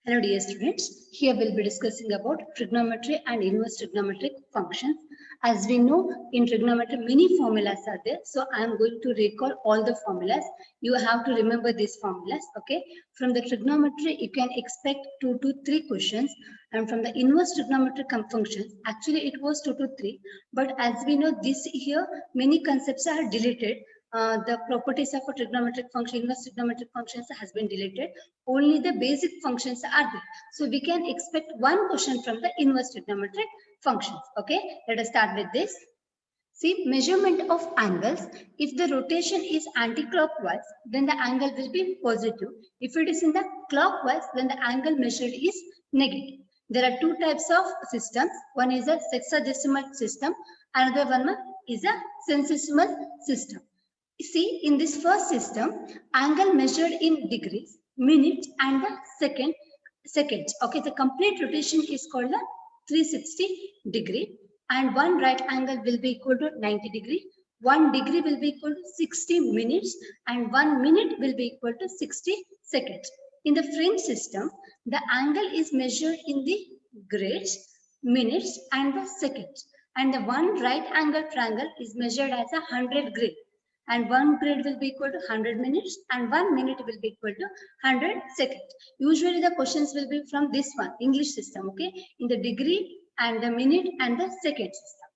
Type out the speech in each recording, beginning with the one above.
Hello dear students, here we'll be discussing about trigonometry and inverse trigonometric functions. As we know, in trigonometry many formulas are there, so I am going to recall all the formulas. You have to remember these formulas, okay? From the trigonometry you can expect 2 to 3 questions, and from the inverse trigonometric functions actually it was 2 to 3, but as we know this here many concepts are deleted. The properties of a trigonometric function, inverse trigonometric functions has been deleted. Only the basic functions are there. So we can expect one question from the inverse trigonometric functions. Okay, let us start with this. See, measurement of angles. If the rotation is anti-clockwise, then the angle will be positive. If it is in the clockwise, then the angle measured is negative. There are two types of systems. One is a sexagesimal system. Another one is a censimal system. See, in this first system, angle measured in degrees, minutes, and the seconds. Okay, the complete rotation is called a 360 degree, and one right angle will be equal to 90 degree. 1 degree will be equal to 60 minutes, and 1 minute will be equal to 60 seconds. In the French system, the angle is measured in the grades, minutes, and the seconds. And the one right angle triangle is measured as a 100 grade. And 1 grade will be equal to 100 minutes and 1 minute will be equal to 100 seconds. Usually the questions will be from this one, English system, okay, in the degree and the minute and the second system.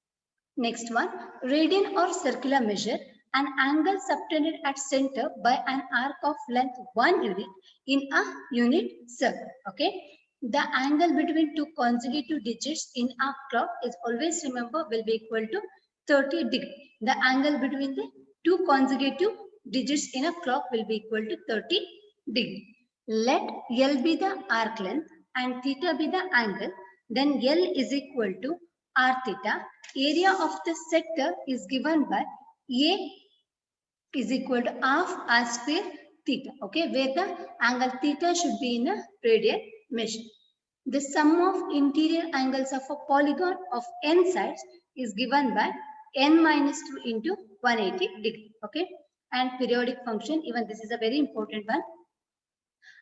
Next one, radian or circular measure, an angle subtended at center by an arc of length 1 unit in a unit circle, okay. The angle between two consecutive digits in a clock is always remember will be equal to 30 degree. The angle between the two consecutive digits in a clock will be equal to 30 degree. Let L be the arc length and theta be the angle. Then L is equal to r theta. Area of the sector is given by A is equal to half r square theta. Okay, where the angle theta should be in a radian measure. The sum of interior angles of a polygon of n sides is given by n minus 2 into 180 degree. Okay, and periodic function, even this is a very important one.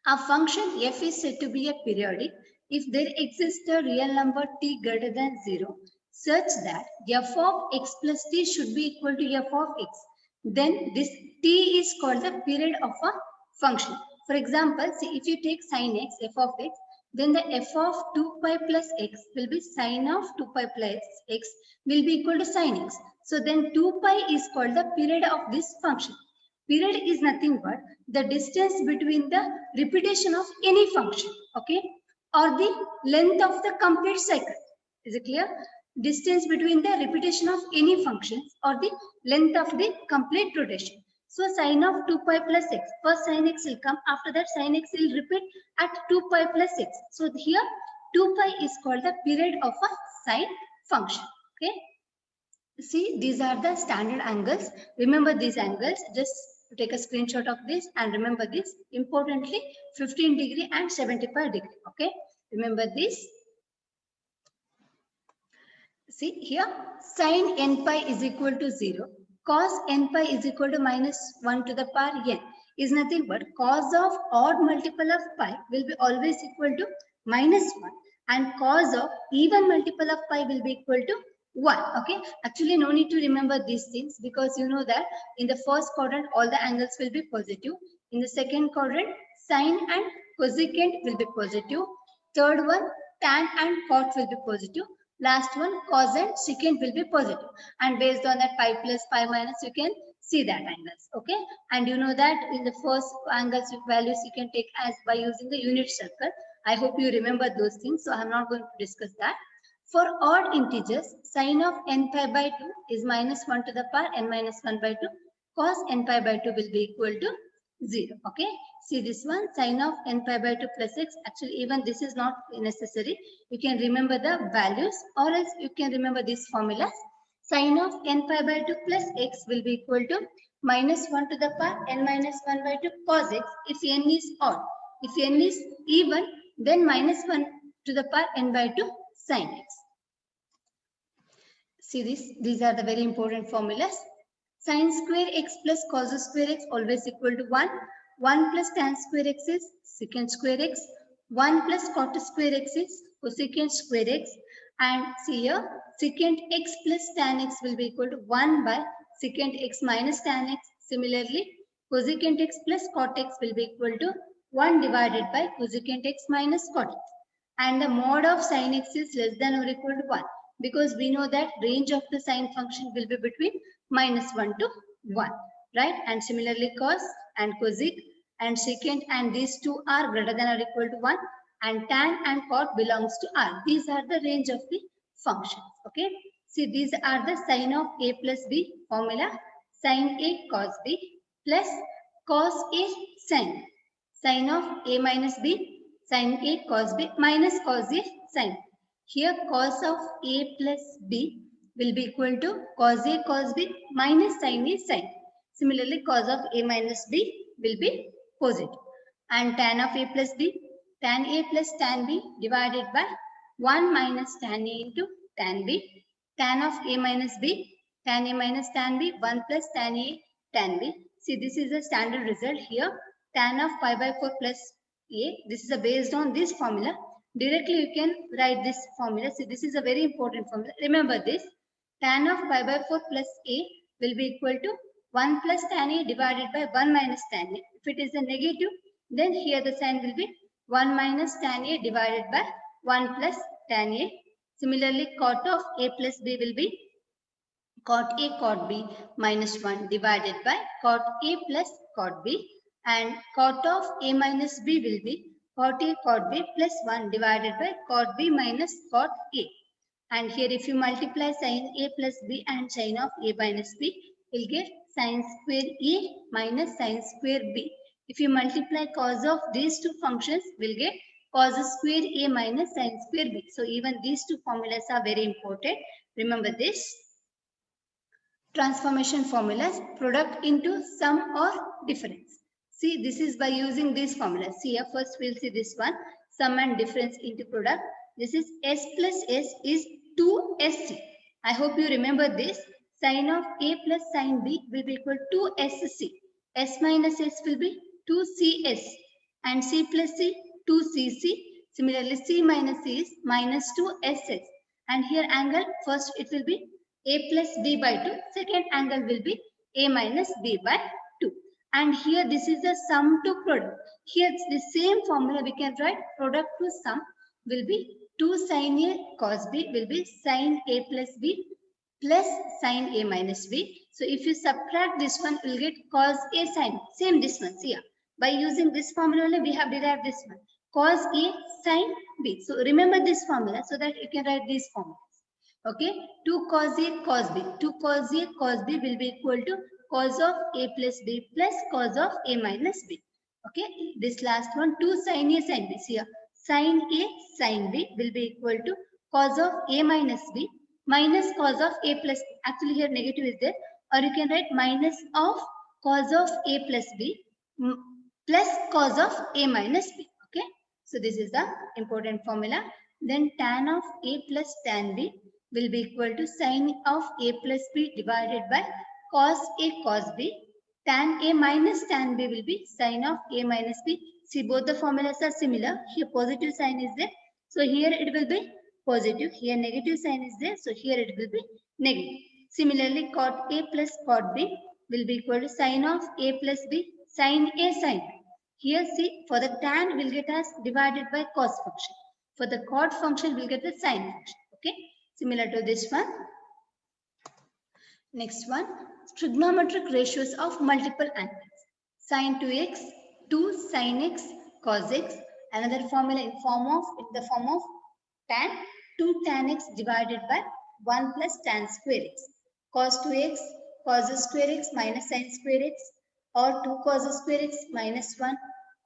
A function f is said to be a periodic if there exists a real number t greater than 0 such that f of x plus t should be equal to f of x. Then this t is called the period of a function. For example, see, if you take sin x, f of x, then the f of 2 pi plus x will be sin of 2 pi plus x will be equal to sin x. So then 2 pi is called the period of this function. Period is nothing but the distance between the repetition of any function, okay, or the length of the complete cycle. Is it clear? Distance between the repetition of any functions or the length of the complete rotation. So sin of 2 pi plus x, first sin x will come, after that sin x will repeat at 2 pi plus x. So here 2 pi is called the period of a sine function. Okay. See, these are the standard angles. Remember these angles. Just take a screenshot of this and remember this. Importantly, 15 degree and 75 degree. Okay. Remember this. See here, sin n pi is equal to 0. Cos n pi is equal to minus 1 to the power n is nothing but cos of odd multiple of pi will be always equal to minus 1 and cos of even multiple of pi will be equal to 1. Okay, actually no need to remember these things because you know that in the first quadrant all the angles will be positive. In the second quadrant sine and cosecant will be positive. Third one tan and cot will be positive. Last one cos and secant will be positive, and based on that pi plus pi minus you can see that angles. Okay, and you know that in the first angles values you can take as by using the unit circle. I hope you remember those things, so I'm not going to discuss that. For odd integers, sin of n pi by 2 is minus 1 to the power n minus 1 by 2. Cos n pi by 2 will be equal to 0. Okay, see this one, sin of n pi by 2 plus x. Actually even this is not necessary. You can remember the values or else you can remember these formulas. Sin of n pi by 2 plus x will be equal to minus 1 to the power n minus 1 by 2 cos x if n is odd. If n is even, then minus 1 to the power n by 2 sin x. See this, these are the very important formulas. Sin square x plus cos square x always equal to 1. 1 plus tan square x is secant square x. 1 plus cot square x is cosecant square x, and see here secant x plus tan x will be equal to 1 by secant x minus tan x. Similarly, cosecant x plus cot x will be equal to 1 divided by cosecant x minus cot x. And the mod of sin x is less than or equal to 1, because we know that range of the sine function will be between -1 to 1, right? And similarly, cos and cosec and secant and these two are greater than or equal to 1, and tan and cot belongs to R. These are the range of the functions. Okay. See, these are the sin of A plus B formula. Sin A cos B plus cos A sin. Sin of A minus B, sin A cos B minus cos A sin. Here cos of A plus B will be equal to cos A cos B minus sin A sin. Similarly, cos of A minus B will be positive. And tan of A plus B, tan A plus tan B divided by 1 minus tan A into tan B. Tan of A minus B, tan A minus tan B, 1 plus tan A tan B. See, this is a standard result here. Tan of pi by 4 plus A. This is based on this formula. Directly you can write this formula. See, this is a very important formula. Remember this. Tan of pi by 4 plus A will be equal to 1 plus tan A divided by 1 minus tan A. If it is a negative, then here the sign will be 1 minus tan A divided by 1 plus tan A. Similarly, cot of A plus B will be cot A cot B minus 1 divided by cot A plus cot B, and cot of A minus B will be cot A cot B plus 1 divided by cot B minus cot A. And here if you multiply sin A plus B and sin of A minus B, you'll get sin square A minus sin square B. If you multiply cos of these two functions, we'll get cos square A minus sin square B. So even these two formulas are very important. Remember this. Transformation formulas, product into sum or difference. See, this is by using these formulas. See here, first we'll see this one, sum and difference into product. This is S plus S is 2SC. I hope you remember this. Sin of A plus sin B will be equal to SC. S minus S will be 2CS, and C plus C 2CC. Similarly, C minus C is minus 2SS. And here angle, first it will be A plus B by 2. Second angle will be A minus B by 2. And here this is the sum to product. Here it's the same formula we can write. Product to sum will be 2 sin A cos B will be sin A plus B plus sin A minus B. So if you subtract this one, you will get cos A sin. Same this one. See here. By using this formula only, we have derived this one. Cos A sin B. So remember this formula so that you can write these formulas. Okay, 2 cos A cos B. 2 cos A cos B will be equal to cos of A plus B plus cos of A minus B. Okay, this last one 2 sin A sin B. Here sin A sin B will be equal to cos of A minus B minus cos of A plus B. Actually here negative is there, or you can write minus of cos of A plus B plus cos of A minus B. Okay, so this is the important formula. Then tan of A plus tan B will be equal to sin of A plus B divided by cos A cos B. Tan A minus tan B will be sin of A minus B. See, both the formulas are similar. Here positive sign is there, so here it will be positive. Here negative sign is there, so here it will be negative. Similarly, cot A plus cot B will be equal to sin of A plus B sin A sin B. Here see, for the tan we'll get as divided by cos function. For the cot function we'll get the sin function. Okay, similar to this one. Next one, trigonometric ratios of multiple angles. Sin 2x, 2 sin x cos x. Another formula in the form of tan 2 tan x divided by 1 plus tan square x. Cos 2x cos square x minus sin square x, or 2 cos square x minus 1,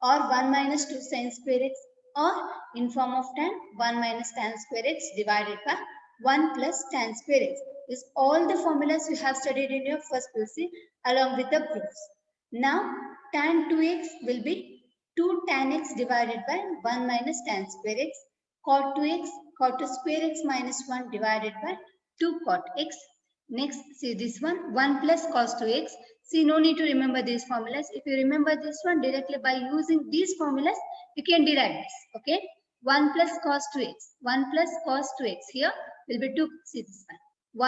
or 1 minus 2 sin square x, or in form of tan 1 minus tan square x divided by 1 plus tan square x. Is all the formulas you have studied in your first PUC along with the proofs. Now tan 2x will be 2 tan x divided by 1 minus tan square x. Cot 2x cot square x minus 1 divided by 2 cot x. Next, see this one, 1 plus cos 2x See, no need to remember these formulas. If you remember this one directly by using these formulas, you can derive this. Okay, 1 plus cos 2x. 1 plus cos 2x here will be 2. See this one.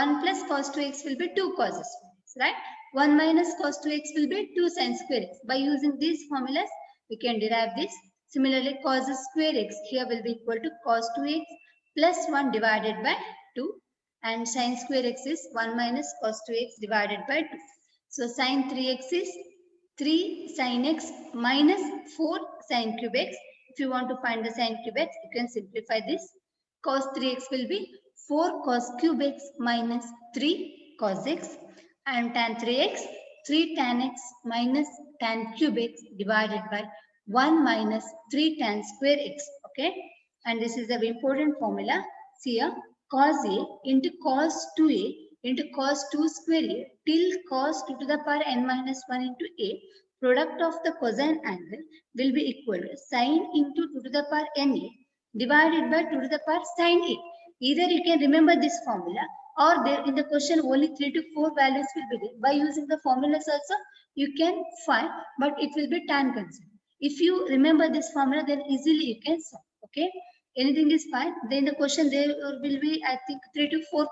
1 plus cos 2x will be 2 cos square x, right? 1 minus cos 2x will be 2 sin square x. By using these formulas, we can derive this. Similarly, cos square x here will be equal to cos 2x plus 1 divided by 2. And sin square x is 1 minus cos 2x divided by 2. So sin 3x is 3 sin x minus 4 sin cube x. If you want to find the sin cube x, you can simplify this. Cos 3x will be 4 cos cube x minus 3 cos x. And tan 3x, 3 tan x minus tan cube x divided by 1 minus 3 tan square x. Okay. And this is a very important formula. See here, cos a into cos 2a into cos 2 square a till cos 2 to the power n minus 1 into a, product of the cosine angle will be equal to sine into 2 to the power n a divided by 2 to the power sine a. Either you can remember this formula, or there in the question only 3 to 4 values will be there. By using the formulas also you can find, but it will be tan constant. If you remember this formula, then easily you can solve. Okay, anything is fine. Then the question there will be, I think, 3 to 4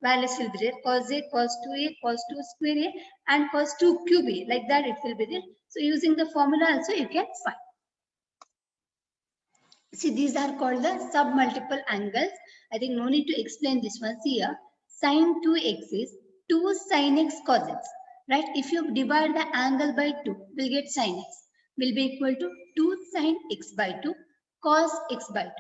values will be there. Cos a, cos 2a, cos 2 square a, and cos 2 cube a. Like that it will be there. So using the formula also you can find. See, these are called the submultiple angles. I think no need to explain this one. See here, sin 2x is 2 sin x cos x. Right? If you divide the angle by 2, we'll get sin x will be equal to 2 sin x by 2 cos x by 2.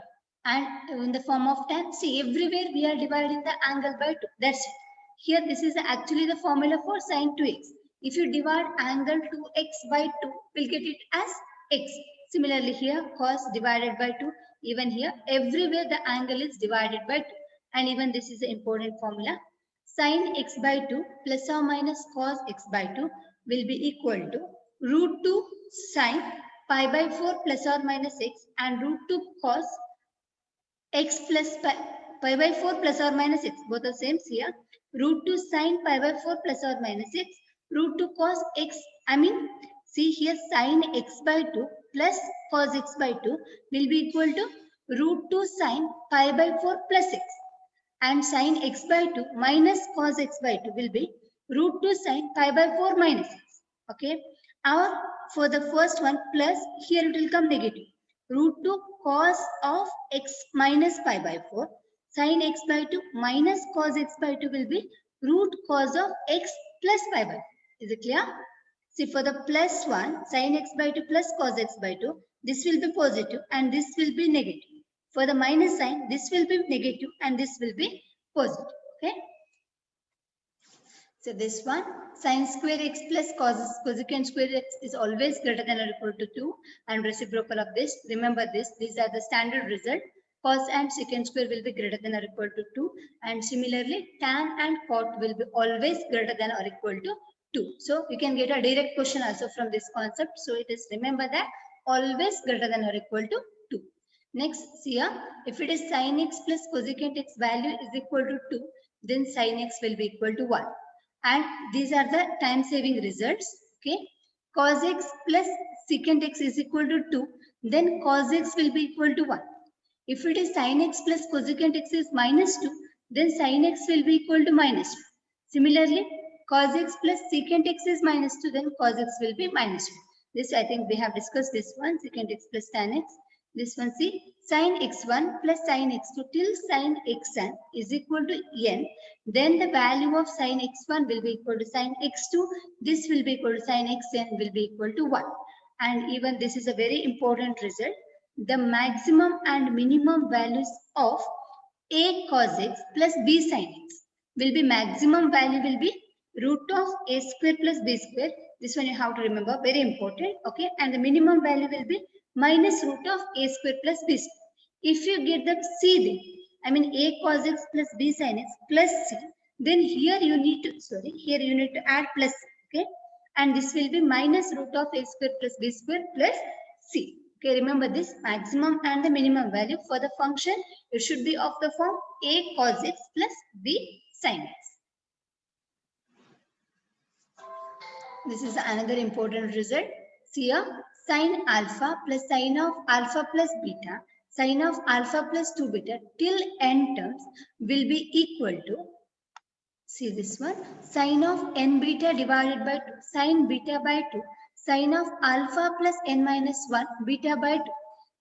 And in the form of tan, see, everywhere we are dividing the angle by 2. That's it. Here, this is actually the formula for sin 2x. If you divide angle 2x by 2, we'll get it as x. Similarly, here, cos divided by 2. Even here, everywhere the angle is divided by 2. And even this is an important formula. Sin x by 2 plus or minus cos x by 2 will be equal to root 2 sin pi by 4 plus or minus x and root 2 cos x plus pi by 4 plus or minus x. Both are same here. Root 2 sin pi by 4 plus or minus x. Root 2 cos x. I mean, see here, sin x by 2 plus cos x by 2 will be equal to root 2 sin pi by 4 plus x. And sin x by 2 minus cos x by 2 will be root 2 sin pi by 4 minus x. Okay. Or for the first one, plus, here it will come negative. Root 2 cos of x minus pi by 4. Sin x by 2 minus cos x by 2 will be root cos of x plus pi by 4. Is it clear? See, for the plus one, sin x by 2 plus cos x by 2, this will be positive and this will be negative. For the minus sign, this will be negative and this will be positive. Okay. So this one, sin square x plus cosecant square x is always greater than or equal to 2, and reciprocal of this. Remember this, these are the standard result. Cos and secant square will be greater than or equal to 2, and similarly tan and cot will be always greater than or equal to 2. So you can get a direct question also from this concept. So it is, remember that, always greater than or equal to 2. Next, see here, if it is sin x plus cosecant x value is equal to 2, then sin x will be equal to 1. And these are the time saving results. Okay, cos x plus secant x is equal to 2, then cos x will be equal to 1. If it is sin x plus cosecant x is minus 2, then sin x will be equal to minus 2. Similarly, cos x plus secant x is minus 2, then cos x will be minus 2. This, I think we have discussed this one, secant x plus tan x. This one, see, sin x1 plus sin x2 till sin xn is equal to n. Then the value of sin x1 will be equal to sin x2. This will be equal to sin xn will be equal to 1. And even this is a very important result. The maximum and minimum values of a cos x plus b sin x will be, maximum value will be root of a square plus b square. This one you have to remember, very important. Okay, and the minimum value will be minus root of a square plus b square. If you get the c there, I mean a cos x plus b sin x plus c, then here you need to, add plus c, okay? And this will be minus root of a square plus b square plus c. Okay, remember this, maximum and the minimum value for the function, it should be of the form a cos x plus b sin x. this is another important result. See here, sine alpha plus sine of alpha plus beta, sine of alpha plus 2 beta till n terms will be equal to, see this one, sine of n beta divided by 2, sine beta by 2, sine of alpha plus n minus 1 beta by 2.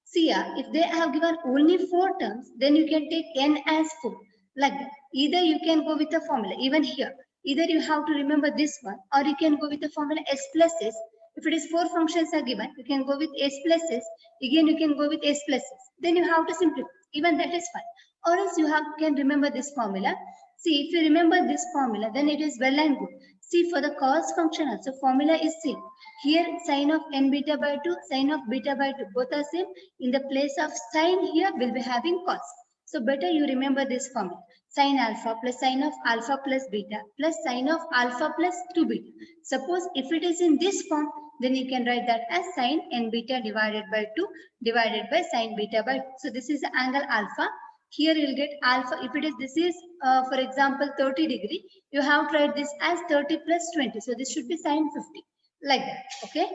See here, if they have given only 4 terms, then you can take n as 4. Like that. Either you can go with the formula, even here. Either you have to remember this one, or you can go with the formula s plus s. If it is 4 functions are given, you can go with s plus s. Again, you can go with s plus s. Then you have to simplify. Even that is fine. Or else you can remember this formula. See, if you remember this formula, then it is well and good. See, for the cos function also, formula is same. Here, sine of n beta by 2, sine of beta by 2, both are same. In the place of sine here, we'll be having cos. So, better you remember this formula. Sine alpha plus sine of alpha plus beta plus sine of alpha plus 2 beta. Suppose if it is in this form, then you can write that as sine n beta divided by 2 divided by sine beta by 2. So, this is the angle alpha. Here you will get alpha. If it is, this is for example 30 degree, you have to write this as 30 plus 20. So this should be sine 50, like that. Okay.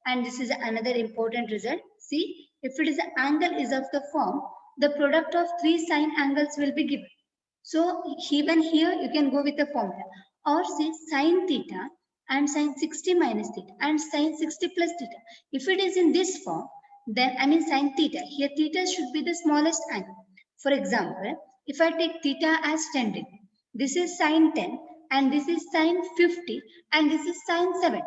And this is another important result. See, if it is the angle is of the form, the product of 3 sine angles will be given. So even here you can go with the formula, or say sine theta and sine 60 minus theta and sine 60 plus theta. If it is in this form, then I mean sine theta. Here theta should be the smallest angle. For example, if I take theta as 10 degree, this is sine 10 and this is sine 50 and this is sine 70.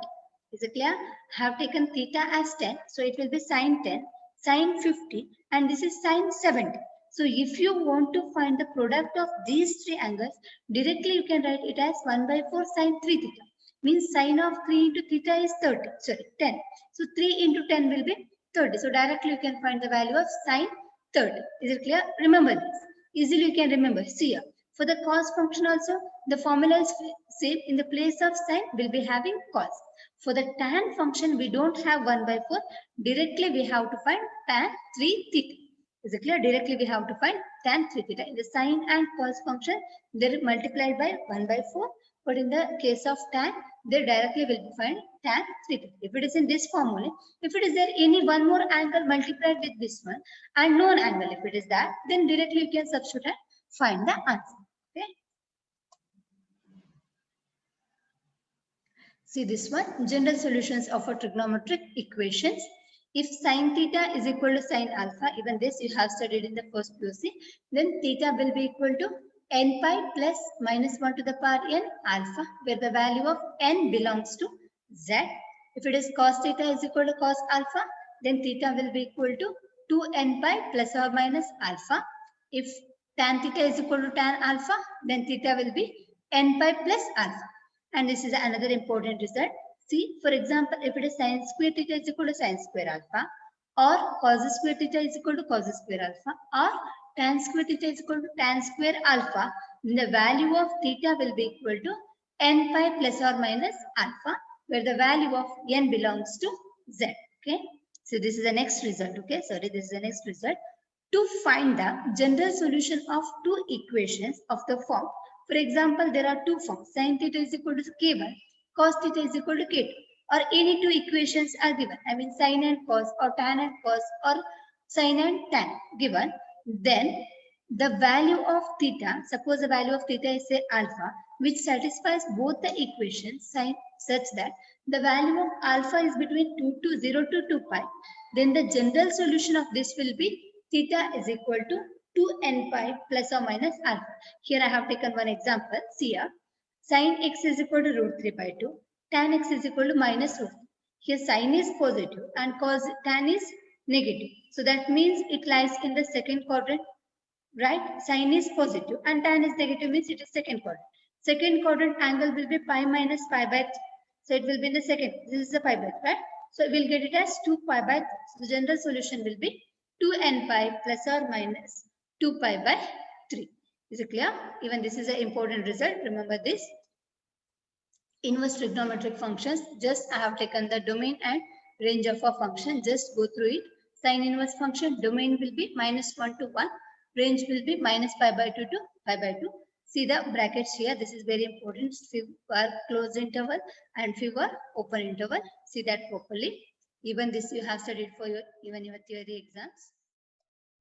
Is it clear? I have taken theta as 10, so it will be sine 10, sine 50 and this is sine 70. So if you want to find the product of these 3 angles, directly you can write it as 1 by 4 sine 3 theta. Means sine of 3 into theta is 10. So 3 into 10 will be 30. So directly you can find the value of sine 30. Is it clear? Remember this. Easily you can remember. See here. For the cos function also, the formula is same. In the place of sine, we'll be having cos. For the tan function, we don't have 1 by 4. Directly we have to find tan 3 theta. Is it clear? Directly we have to find tan 3 theta. In the sine and cos function, they're multiplied by 1 by 4. But in the case of tan, they directly will find tan 3 theta. If it is in this formula, if it is there any one more angle multiplied with this one, and known angle, if it is that, then directly you can substitute and find the answer. Okay. See this one, general solutions of a trigonometric equations. If sine theta is equal to sine alpha, even this you have studied in the first POC, then theta will be equal to n pi plus minus 1 to the power n alpha, where the value of n belongs to z. If it is cos theta is equal to cos alpha, then theta will be equal to 2n pi plus or minus alpha. If tan theta is equal to tan alpha, then theta will be n pi plus alpha. And this is another important result. See, for example, if it is sine square theta is equal to sine square alpha, or cos square theta is equal to cos square alpha, or tan square theta is equal to tan square alpha, then the value of theta will be equal to n pi plus or minus alpha, where the value of n belongs to z. Okay. So this is the next result. Okay. Sorry, this is the next result. To find the general solution of 2 equations of the form. For example, there are 2 forms. Sin theta is equal to k1, cos theta is equal to k2, or any 2 equations are given. I mean sin and cos, or tan and cos, or sin and tan given. Then the value of theta, suppose the value of theta is say alpha, which satisfies both the equations such that the value of alpha is between 2 to 0 to 2 pi. Then the general solution of this will be theta is equal to 2n pi plus or minus alpha. Here I have taken one example. See here. Sin x is equal to root 3 by 2. Tan x is equal to minus root 3. Here sin is positive and tan is negative. So that means it lies in the second quadrant. Right? Sin is positive and tan is negative, means it is second quadrant. Second quadrant angle will be pi minus pi by 3. So it will be in the second. This is the pi by 3. Right? So we'll get it as 2 pi by 3. So the general solution will be 2n pi plus or minus 2 pi by 3. Is it clear? Even this is an important result. Remember this. Inverse trigonometric functions. Just I have taken the domain and range of a function. Just go through it. Sine inverse function, domain will be minus 1 to 1. Range will be minus pi by 2 to pi by 2. See the brackets here. This is very important. Few are closed interval and few are open interval. See that properly. Even this you have studied for your even your theory exams.